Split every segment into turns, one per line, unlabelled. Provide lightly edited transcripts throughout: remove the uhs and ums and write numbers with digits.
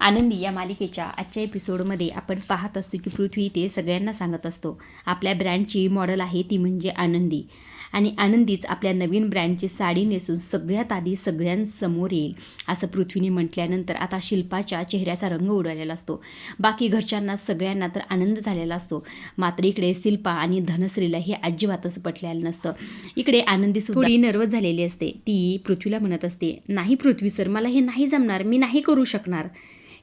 आनंदी या मालिकेच्या आजच्या एपिसोडमध्ये आपण पाहत असतो की पृथ्वी ते सगळ्यांना सांगत असतो आपल्या ब्रँडची मॉडेल आहे ती म्हणजे आनंदी. आणि आनंदीच आपल्या नवीन ब्रँडची साडी नेसून सगळ्यात आधी सगळ्यांसमोर येईल असं पृथ्वीने म्हटल्यानंतर आता शिल्पाच्या चेहऱ्याचा रंग उडालेला असतो. बाकी घरच्यांना सगळ्यांना तर आनंद झालेला असतो. मात्र इकडे शिल्पा आणि धनश्रीला हे अजिबातच पटलेलं नसतं. इकडे आनंदी सुद्धा थोडी नर्वस झालेली असते. ती पृथ्वीला म्हणत असते, नाही पृथ्वी सर, मला हे नाही जमणार, मी नाही करू शकणार.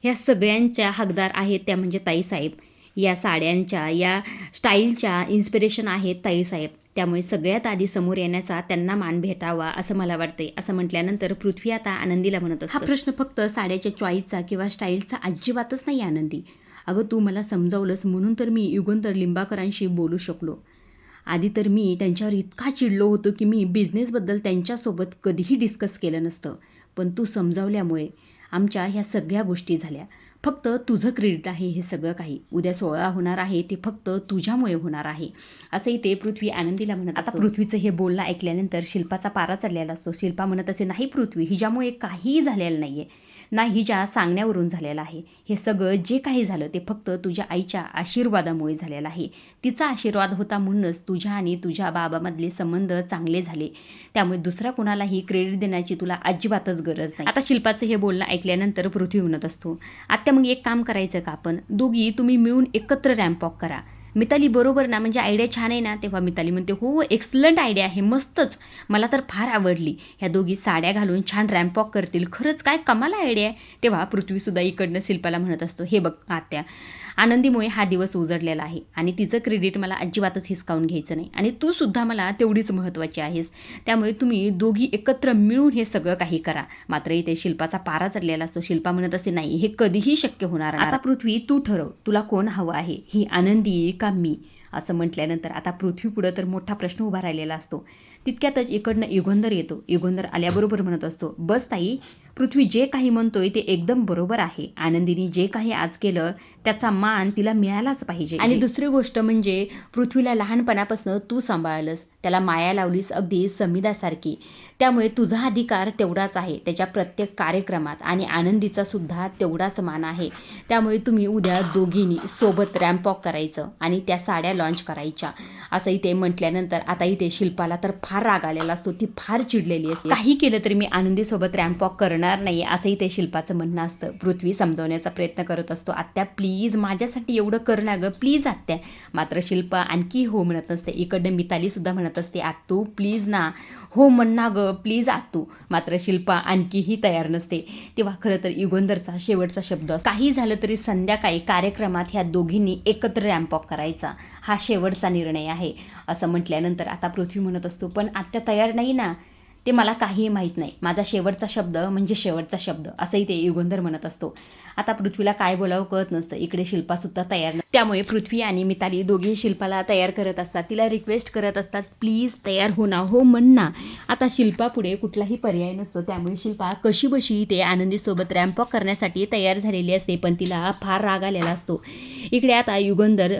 ह्या सगळ्यांच्या हकदार आहेत त्या म्हणजे ताईसाहेब. या साड्यांच्या या स्टाईलच्या इन्स्पिरेशन आहेत ताईसाहेब. त्यामुळे सगळ्यात आधी समोर येण्याचा त्यांना मान भेटावा असं मला वाटते. असं म्हटल्यानंतर पृथ्वी आता आनंदीला म्हणत असते, हा प्रश्न फक्त साड्याच्या चॉईसचा किंवा स्टाईलचा अजिबातच नाही आनंदी. अगं तू मला समजावलंस म्हणून तर मी युगंधर लिंबाकरांशी बोलू शकलो. आधी तर मी त्यांच्यावर इतका चिडलो होतो की मी बिझनेसबद्दल त्यांच्यासोबत कधीही डिस्कस केलं नसतं. पण तू समजावल्यामुळे आमच्या ह्या सगळ्या गोष्टी झाल्या. फक्त तुझं क्रेडिट आहे हे सगळं काही. उद्या 16 होणार आहे ते फक्त तुझ्यामुळे होणार आहे असंही ते पृथ्वी आनंदीला म्हणत. आता पृथ्वीचं हे बोलणं ऐकल्यानंतर शिल्पाचा पारा चढलेला असतो. शिल्पा म्हणत असे, नाही पृथ्वी, हिच्यामुळे काहीही झालेलं नाही आहे, ना हिच्या सांगण्यावरून झालेलं आहे. हे सगळं जे काही झालं ते फक्त तुझ्या आईच्या आशीर्वादामुळे झालेलं आहे. तिचा आशीर्वाद होता म्हणूनच तुझ्या आणि तुझ्या बाबामधले संबंध चांगले झाले. त्यामुळे दुसऱ्या कुणालाही क्रेडिट देण्याची तुला अजिबातच गरज नाही. आता शिल्पाचं हे बोलणं ऐकल्यानंतर पृथ्वी म्हणत असतो, आत्या मग एक काम करायचं का आपण दोघी तुम्ही मिळून एकत्र रॅम्प वॉक करा. मिताली बरोबर ना, म्हणजे आयडिया छान आहे ना. तेव्हा मिताली म्हणते, हो एक्सलंट आयडिया आहे, मस्तच, मला तर फार आवडली. ह्या दोघी साड्या घालून छान रॅम्प वॉक करतील, खरंच काय कमाल आयडिया आहे. तेव्हा पृथ्वीसुद्धा इकडनं शिल्पाला म्हणत असतो, हे बघ आत्या, आनंदीमुळे हा दिवस उजडलेला आहे आणि तिचं क्रेडिट मला अजिबातच हिसकावून घ्यायचं नाही आणि तू सुद्धा मला तेवढीच महत्त्वाची आहेस. त्यामुळे तुम्ही दोघी एकत्र मिळून हे सगळं काही करा. मात्र इथे शिल्पाचा पारा चढलेला असतो. शिल्पा म्हणत असते, नाही हे कधीही शक्य होणार नाही. आता पृथ्वी तू ठरव, तुला कोण हवं आहे, ही आनंदी का मी. असं म्हटल्यानंतर आता पृथ्वीपुढं तर मोठा प्रश्न उभा राहिलेला असतो. तितक्यातच इकडनं युगंधर येतो. युगंधर आल्याबरोबर म्हणत असतो, बस ताई, पृथ्वी जे काही म्हणतोय ते एकदम बरोबर आहे. आनंदीने जे काही आज केलं त्याचा मान तिला मिळालाच पाहिजे. आणि दुसरी गोष्ट म्हणजे पृथ्वीला लहानपणापासून तू सांभाळलंस, त्याला माया लावलीस अगदी समिधासारखी. त्यामुळे तुझा अधिकार तेवढाच आहे त्याच्या प्रत्येक कार्यक्रमात आणि आनंदीचा सुद्धा तेवढाच मान आहे. त्यामुळे तुम्ही उद्या दोघींनी सोबत रॅम्प वॉक करायचं आणि त्या साड्या लॉन्च करायच्या. असं इथे म्हटल्यानंतर आता इथे शिल्पाला तर फार राग आलेला असतो. ती फार चिडलेली असते. काही केलं तरी मी आनंदीसोबत रॅम्प वॉक करणार नाही असंही ते शिल्पाचं म्हणणं असतं. पृथ्वी समजवण्याचा प्रयत्न करत असतो, आत्या प्लीज माझ्यासाठी एवढं कर ना गं, प्लीज आत्या. मात्र शिल्पा आणखी हो म्हणत नसते. इकडनं मितालीसुद्धा म्हणत असते, आत्तू प्लीज ना, हो म्हण ना गं प्लीज आत्तू. मात्र शिल्पा आणखीही तयार नसते. तेव्हा खरं तर युगंधरचा शेवटचा शब्द असतो, काही झालं तरी संध्याकाळी कार्यक्रमात ह्या दोघींनी एकत्र रॅम्प वॉक करायचा, हा शेवटचा निर्णय आहे. असं म्हटल्यानंतर आता पृथ्वी म्हणत असतो, पण आत्या तयार नाही ना. ते मला काहीही माहीत नाही, माझा शेवटचा शब्द म्हणजे शेवटचा शब्द, असंही ते युगंधर म्हणत असतो. आता पृथ्वीला काय बोलावं कळत नसतं. इकडे शिल्पासुद्धा तयार नसते. त्यामुळे पृथ्वी आणि मिताली दोघी शिल्पाला तयार करत असतात, तिला रिक्वेस्ट करत असतात, प्लीज तयार हो ना, हो म्हण ना. आता शिल्पापुढे कुठलाही पर्याय नसतो. त्यामुळे शिल्पा कशीबशी ते आनंदीसोबत रॅम्प वॉक करण्यासाठी तयार झालेली असते. पण तिला फार राग आलेला असतो. इकडे आता युगंधर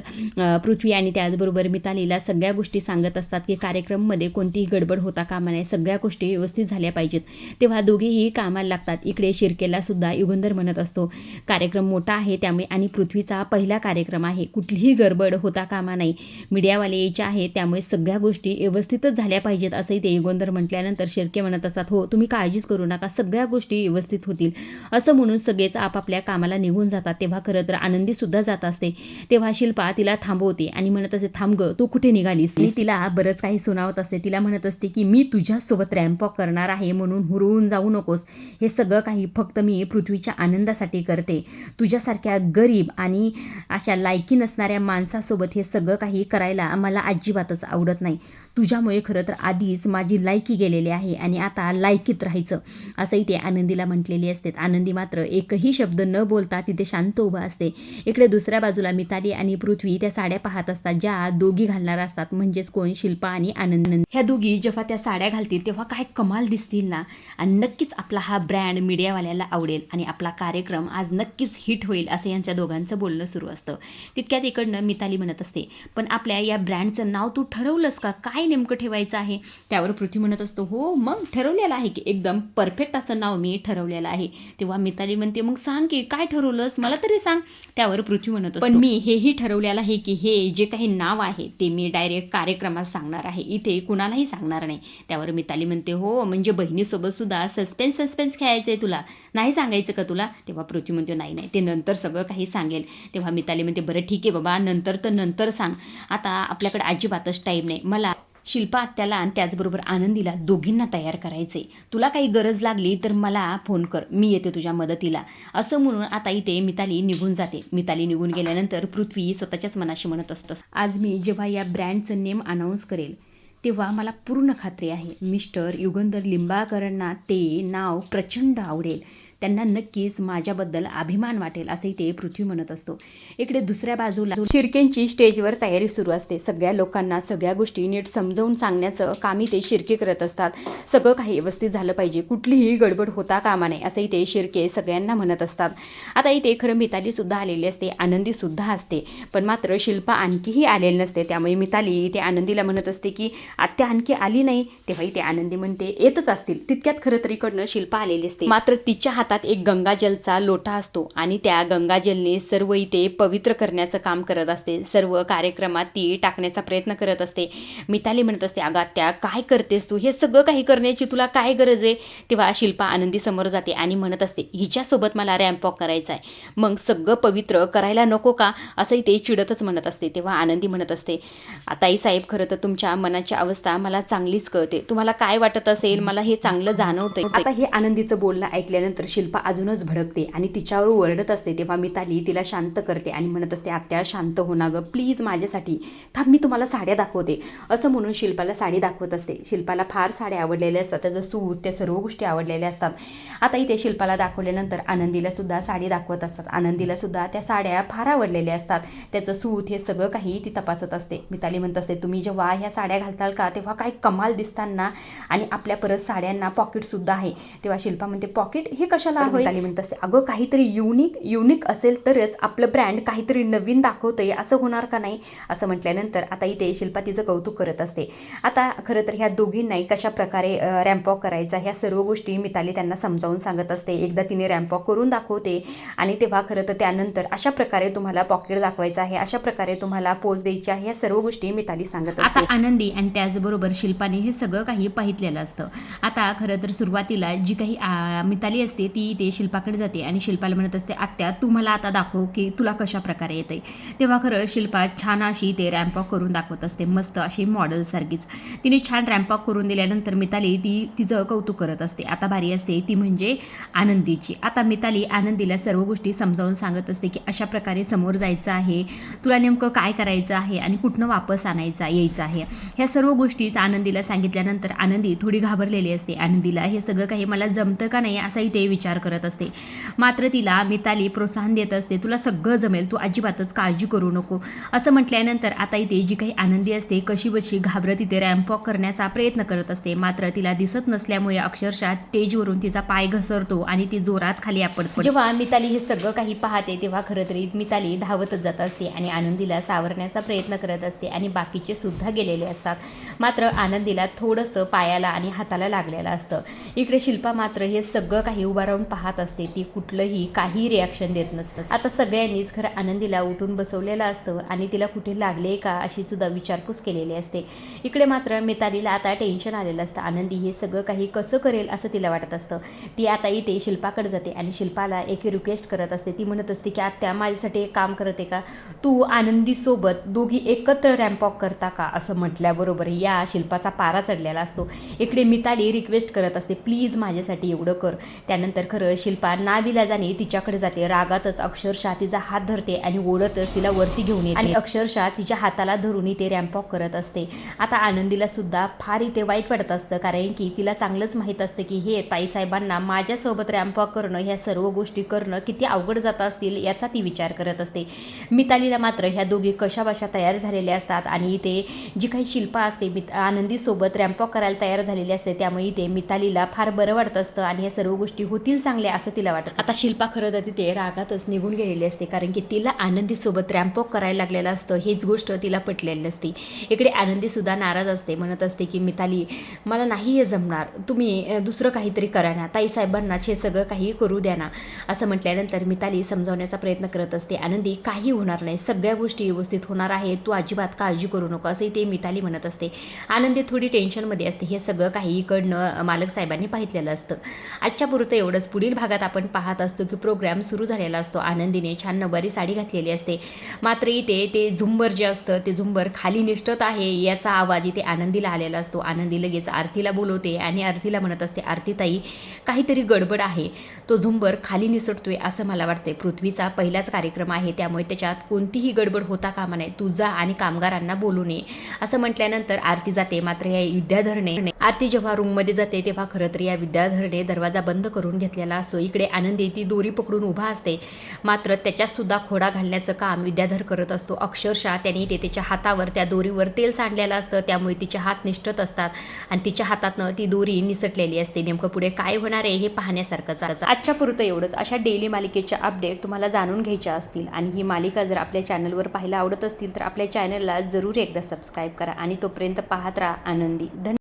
पृथ्वी आणि त्याचबरोबर मितालीला सगळ्या गोष्टी सांगत असतात की कार्यक्रममध्ये कोणतीही गडबड होता कामा नये, सगळ्या गोष्टी व्यवस्थित झाल्या पाहिजेत. तेव्हा दोघेही कामाला लागतात. इकडे शिर्केला सुद्धा युगंधर म्हणत असतो, कार्यक्रम मोठा आहे त्यामुळे आणि पृथ्वीचा पहिला कार्यक्रम आहे, कुठलीही गडबड होता कामा नाही, मीडियावाले यायचे आहे, त्यामुळे सगळ्या गोष्टी व्यवस्थितच झाल्या पाहिजेत असंही ते युगंधर म्हटल्यानंतर शिर्के म्हणत असतात, हो तुम्ही काळजीच करू नका, सगळ्या गोष्टी व्यवस्थित होतील. असं म्हणून सगळेच आपापल्या कामाला निघून जातात. तेव्हा खरं तर आनंदीसुद्धा जात असते. तेव्हा शिल्पा तिला थांबवते आणि म्हणत असते, थांब ग, तू कुठे निघालीस. आणि तिला बरंच काही सुनावत असते. तिला म्हणत असते की मी तुझ्यासोबत रॅम्प वॉक करणार आहे म्हणून हुरळून जाऊ नकोस. हे सगळं काही फक्त मी पृथ्वीच्या आनंदासाठी करते. तुझ्यासारख्या गरीब आणि अशा लायकी नसणाऱ्या माणसासोबत हे सगळं काही करायला मला अजिबातच आवडत नाही. तुझ्यामुळे खरं तर आधीच माझी लायकी गेलेली आहे आणि आता लायकीत राहायचं असंही ते आनंदीला म्हटलेली असते. आनंदी मात्र एकही शब्द न बोलता तिथे शांत उभा असते. इकडे दुसऱ्या बाजूला मिताली आणि पृथ्वी त्या साड्या पाहत असतात ज्या दोघी घालणार असतात, म्हणजेच कोण, शिल्पा आणि आनंद. ह्या दोघी जेव्हा त्या साड्या घालतील तेव्हा काय कमाल दिसतील ना. आणि नक्कीच आपला हा ब्रँड मीडियावाल्याला आवडेल आणि आपला कार्यक्रम आज नक्कीच हिट होईल असं यांच्या दोघांचं बोलणं सुरू असतं. तितक्यात इकडनं मिताली म्हणत असते, पण आपल्या या ब्रँडचं नाव तू ठरवलंस का, काय काय नेमकं ठेवायचं आहे. त्यावर पृथ्वी म्हणत असतो, हो मग ठरवलेलं आहे की एकदम परफेक्ट असं नाव मी ठरवलेलं आहे. तेव्हा मिताली म्हणते, मग सांग की काय ठरवलंस, मला तरी सांग. त्यावर पृथ्वी म्हणत असतो, पण मी हेही ठरवलेलं आहे की हे जे काही नाव आहे ते मी डायरेक्ट कार्यक्रमात सांगणार आहे, इथे कुणालाही सांगणार नाही. त्यावर मिताली म्हणते, हो म्हणजे बहिणीसोबत सुद्धा सस्पेन्स खेळायचं आहे तुला, नाही सांगायचं का तुला. तेव्हा पृथ्वी म्हणते, नाही ते नंतर सगळं काही सांगेल. तेव्हा मिताली म्हणते, बरं ठीक आहे बाबा, नंतर सांग, आता आपल्याकडे अजिबातच टाईम नाही. मला शिल्पा आत्याला आणि त्याचबरोबर आनंदीला दोघींना तयार करायचे, तुला काही गरज लागली तर मला फोन कर, मी येते तुझ्या मदतीला. असं म्हणून आता इथे मिताली निघून जाते. मिताली निघून गेल्यानंतर पृथ्वी स्वतःच्याच मनाशी म्हणत असतं, आज मी जेव्हा या ब्रँडचं नेम अनाऊन्स करेल तेव्हा मला पूर्ण खात्री आहे मिस्टर युगंधर लिंबाळकरांना ते नाव प्रचंड आवडेल, त्यांना नक्कीच माझ्याबद्दल अभिमान वाटेल, असंही ते पृथ्वी म्हणत असतो. इकडे दुसऱ्या बाजूला शिर्केंची स्टेजवर तयारी सुरू असते. सगळ्या लोकांना सगळ्या गोष्टी नीट समजावून सांगण्याचं कामही ते शिर्के करत असतात. सगळं काही व्यवस्थित झालं पाहिजे, कुठलीही गडबड होता कामा नये, असंही ते शिर्के सगळ्यांना म्हणत असतात. आता इथे खरं मितालीसुद्धा आलेली असते, आनंदीसुद्धा असते, पण मात्र शिल्पा आणखीही आलेली नसते. त्यामुळे मिताली ते आनंदीला म्हणत असते की आत्या आणखी आली नाही. तेव्हा इथे आनंदी म्हणते, येतच असतील. तितक्यात खरं तरी इकडनं शिल्पा आलेली असते, मात्र तिच्या हातात एक गंगाजलचा लोटा असतो आणि त्या गंगाजलने सर्व इथे पवित्र करण्याचं काम करत असते. सर्व कार्यक्रमात ती टाकण्याचा प्रयत्न करत असते. मिताली म्हणत असते, अगं आत्या काय करतेस तू, हे सगळं काही करण्याची तुला काय गरज आहे. तेव्हा शिल्पा आनंदी समोर जाते आणि म्हणत असते, हिच्यासोबत मला रॅम्प वॉक करायचा आहे, मग सगळं पवित्र करायला नको का, असंही ते चिडतच म्हणत असते. तेव्हा आनंदी म्हणत असते, आताई साहेब खरं तर तुमच्या मनाची अवस्था मला चांगलीच कळते, तुम्हाला काय वाटत असेल मला हे चांगलं जाणवतंय. आता हे आनंदीचं बोलणं ऐकल्यानंतर शिल्पा अजूनच भडकते आणि तिच्यावर ओरडत असते. तेव्हा मिताली तिला शांत करते आणि म्हणत असते, आत्या शांत हो ना गं प्लीज माझ्यासाठी, थांब मी तुम्हाला साड्या दाखवते. असं म्हणून शिल्पाला साडी दाखवत असते. शिल्पाला फार साड्या आवडलेल्या असतात, त्याचं सूत त्या सर्व गोष्टी आवडलेल्या असतात. आता इथे शिल्पाला दाखवल्यानंतर आनंदीला सुद्धा साडी दाखवत असतात. आनंदीला सुद्धा त्या साड्या फार आवडलेल्या असतात, त्याचं सूत हे सगळं काही ती तपासत असते. मिताली म्हणत असते, तुम्ही जेव्हा ह्या साड्या घालताल का तेव्हा काय कमाल दिसताना, आणि आपल्या परत साड्यांना पॉकेटसुद्धा आहे. तेव्हा शिल्पा म्हणते, पॉकेट हे कशाला होईल. मिताली म्हणत असते, अगं काहीतरी युनिक असेल तरच आपलं ब्रँड काहीतरी नवीन दाखवतंय, असं होणार का नाही. असं म्हटल्यानंतर आता इथे शिल्पा तिचं कौतुक करत असते. आता खरं तर ह्या दोघींनाही कशा प्रकारे रॅम्प वॉक करायचा ह्या सर्व गोष्टी मिताली त्यांना समजावून सांगत असते. एकदा तिने रॅम्प वॉक करून दाखवते आणि तेव्हा खरं तर त्यानंतर अशा प्रकारे तुम्हाला पॉकेट दाखवायचं आहे, अशा प्रकारे तुम्हाला पोज द्यायची आहे, ह्या सर्व गोष्टी मिताली सांगत असते. आता आनंदी आणि त्याचबरोबर शिल्पाने हे सगळं काही पाहितलेलं असतं. आता खरं तर सुरुवातीला जी काही मिताली असते ती ते शिल्पाकडे जाते आणि शिल्पाला म्हणत असते, आत्या तू मला आता दाखव की तुला कशा प्रकारे येतंय. तेव्हा खरं शिल्पा छान अशी ते रॅम्प वॉक करून दाखवत असते, मस्त अशी मॉडेलसारखीच. तिने छान रॅम्प वॉक करून दिल्यानंतर मिताली तिचं कौतुक करत असते. आता बारी असते ती म्हणजे आनंदीची. आता मिताली आनंदीला सर्व गोष्टी समजावून सांगत असते की अशा प्रकारे समोर जायचं आहे, तुला नेमकं काय करायचं आहे आणि कुठनं वापस यायचं आहे, ह्या सर्व गोष्टीच आनंदीला सांगितल्यानंतर आनंदी थोडी घाबरलेली असते. आनंदीला हे सगळं काही मला जमतं का नाही असाही ते विचार करत असते. मात्र तिला मिताली प्रोत्साहन देत असते, तुला सगळं जमेल, तू अजिबातच काळजी करू नको. असं म्हटल्यानंतर आता इथे जी काही आनंदी असते कशी बशी घाबरत इथे रॅम्प वॉक करण्याचा प्रयत्न करत असते. मात्र तिला दिसत नसल्यामुळे अक्षरशः स्टेजवरून तिचा पाय घसरतो आणि ती जोरात खाली आपटते. जेव्हा मिताली हे सगळं काही पाहते तेव्हा खरं तरी मिताली धावतच जात असते आणि आनंदीला सावरण्याचा प्रयत्न करत असते आणि बाकीचे सुद्धा गेलेले असतात. मात्र आनंदीला थोडंसं पायाला आणि हाताला लागलेलं असतं. इकडे शिल्पा मात्र हे सगळं काही उभा राहून पाहत असते, ती कुठलंही काही रिॲक्शन देत नसतं. आता सगळ्यांनीच खरं आनंदीला उठून बसवलेलं असतं आणि तिला कुठे लागले का अशी सुद्धा विचारपूस केलेली असते. इकडे मात्र मितालीला आता टेन्शन आलेलं असतं, आनंदी हे सगळं काही कसं करेल असं तिला वाटत असतं. ती आता इथे शिल्पाकडे जाते आणि शिल्पाला एक रिक्वेस्ट करत असते. ती म्हणत असते की आत्या माझ्यासाठी एक काम करते का, तू आनंदीसोबत दोघी एकत्र रॅम्प वॉक करता का. असं म्हटल्याबरोबर या शिल्पाचा पारा चढलेला असतो. इकडे मिताली रिक्वेस्ट करत असते, प्लीज माझ्यासाठी एवढं कर. त्यानंतर खरं शिल्पा नाविलाजाने तिच्याकडे जाते. रागातच अक्षरशः तिचा हात धरते आणि ओढतच तिला वरती घेऊन येते आणि अक्षरशः तिच्या हाताला धरून ते रॅम्प वॉक करत असते. आता आनंदीला सुद्धा फार इथे वाईट वाटत असतं, कारण की तिला चांगलंच माहीत असतं की हे ताईसाहेबांना माझ्यासोबत रॅम्प वॉक करणं, ह्या सर्व गोष्टी करणं किती अवघड जात असतील याचा ती विचार करत असते. मितालीला मात्र ह्या दोघी कशाबशा तयार झालेल्या असतात आणि इथे जी काही शिल्पा असते आनंदीसोबत रॅम्प वॉक करायला तयार झालेली असते, त्यामुळे इथे मितालीला फार बरं वाटत असतं आणि या सर्व गोष्टी होतील होतील चांगले असं तिला वाटत. आता शिल्पा खरं तर तिथे रागातच निघून गेलेली असते, कारण की तिला आनंदीसोबत रॅम्पवॉक करायला लागलेलं असतं. हेच गोष्ट तिला पटलेली नसते. इकडे आनंदीसुद्धा नाराज असते, म्हणत असते की मिताली मला नाही हे जमणार, तुम्ही दुसरं काहीतरी करा ना, ताईसाहेबांनाच हे सगळं काही करू द्या ना. असं म्हटल्यानंतर मिताली समजावण्याचा प्रयत्न करत असते, आनंदी काही होणार नाही, सगळ्या गोष्टी व्यवस्थित होणार आहे, तू अजिबात काळजी करू नको असंही ते मिताली म्हणत असते. आनंदी थोडी टेन्शनमध्ये असते. हे सगळं काही इकडनं मालक साहेबांनी पाहितलेलं असतं. आजच्या पुरतं एवढंच. पुढील भागात आपण पाहत असतो की प्रोग्राम सुरू झालेला असतो. आनंदीने छान नऊवारी साडी घातलेली असते, मात्र इथे ते झुंबर जे असतं ते झुंबर खाली निष्ठत आहे याचा आवाज इथे आनंदीला आलेला असतो. आनंदी लगेच आरतीला बोलवते आणि आरतीला म्हणत असते, आरतीताई काहीतरी गडबड आहे, तो झुंबर खाली निसटतोय असं मला वाटते. पृथ्वीचा पहिलाच कार्यक्रम आहे, त्यामुळे त्याच्यात कोणतीही गडबड होता कामा नये, तू जा आणि कामगारांना बोलू नये असं म्हटल्यानंतर आरती जाते. मात्र या विद्याधरने आरती जेव्हा रूममध्ये जाते तेव्हा खरं तर या विद्याधरने दरवाजा बंद करून घेतलेला असतो. इकडे आनंदी ती दोरी पकडून उभा असते, मात्र त्याच्यात सुद्धा खोडा घालण्याचं काम विद्याधर करत असतो. अक्षरशः त्याने ते तिच्या हातावर त्या दोरीवर तेल सांडलेलं असतं, त्यामुळे तिचे हात निष्ठत असतात आणि तिच्या हातातनं ती दोरी निसटलेली असते. नेमकं पुढे काय होणार आहे हे पाहण्यासारखंच. आजच्या पुरतं एवढंच. अशा डेली मालिकेच्या अपडेट तुम्हाला जाणून घ्यायच्या असतील आणि ही मालिका जर आपल्या चॅनलवर पाहायला आवडत असतील तर आपल्या चॅनलला जरूर एकदा सबस्क्राईब करा आणि तोपर्यंत पाहत राहा आनंदी. धन्यवाद.